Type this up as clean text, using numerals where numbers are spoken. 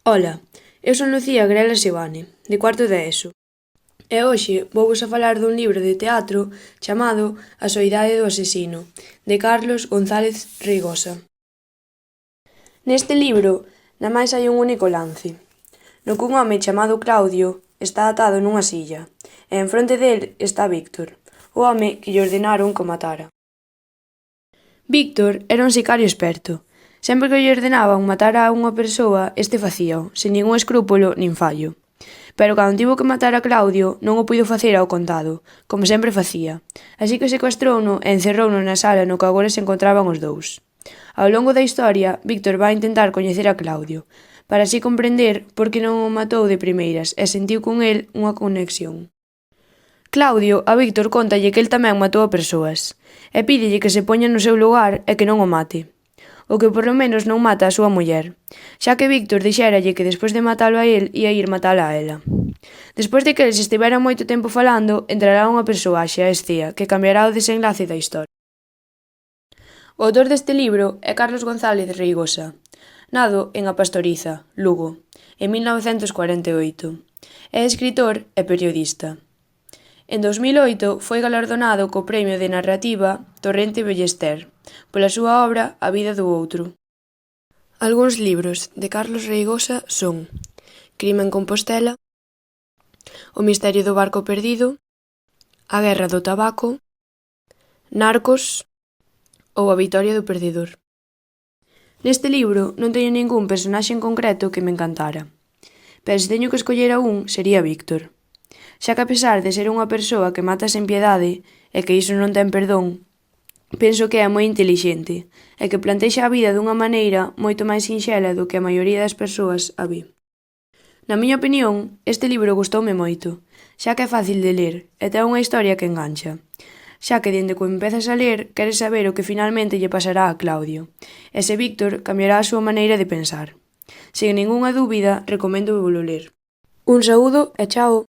Ola, eu son Lucía Grela Sebane, de cuarto de ESO, e hoxe vouvos a falar dun libro de teatro chamado A soidade do asesino, de Carlos González Reigosa. Neste libro, namais hai un único lance, no que un home chamado Claudio está atado nunha silla, e enfronte del está Víctor, o home que lle ordenaron que o matara. Víctor era un sicario experto. Sempre que lle ordenaban matar a unha persoa, este facíao, sen ningún escrúpulo nin fallo. Pero cando tivo que matar a Claudio, non o puido facer ao contado, como sempre facía, así que secuestrouno e encerrouno na sala no que agora se encontraban os dous. Ao longo da historia, Víctor vai intentar coñecer a Claudio, para así comprender por que non o matou de primeiras e sentiu con el unha conexión. Claudio a Víctor cóntalle que el tamén matou a persoas, e pídelle que se poña no seu lugar e que non o mate. O que por lo menos non mata a súa muller, xa que Víctor dixéralle que despois de matalo a el ia ir matala a ela. Despois de que eles estiveran moito tempo falando, entrará unha persoaxe, a Escía, que cambiará o desenlace da historia. O autor deste libro é Carlos González Reigosa, nado en A Pastoriza, Lugo, en 1948. É escritor e periodista. En 2008 foi galardonado co Premio de Narrativa Torrente Ballester pola súa obra A vida do outro. Algúns libros de Carlos Reigosa son Crime en Compostela, O misterio do barco perdido, A guerra do tabaco, Narcos ou A vitoria do perdedor. Neste libro non teño ningún personaxe en concreto que me encantara, pero se teño que escoller a un sería Víctor. Xa que a pesar de ser unha persoa que mata sen piedade e que iso non ten perdón, penso que é moi intelixente e que plantexa a vida dunha maneira moito máis sinxela do que a maioría das persoas a ve. Na miña opinión, este libro gustoume moito, xa que é fácil de ler e ten unha historia que engancha, xa que dende que empezas a ler queres saber o que finalmente lle pasará a Claudio, e se Víctor cambiará a súa maneira de pensar. Sen ningunha dúbida, recomendo volo ler. Un saúdo e chao!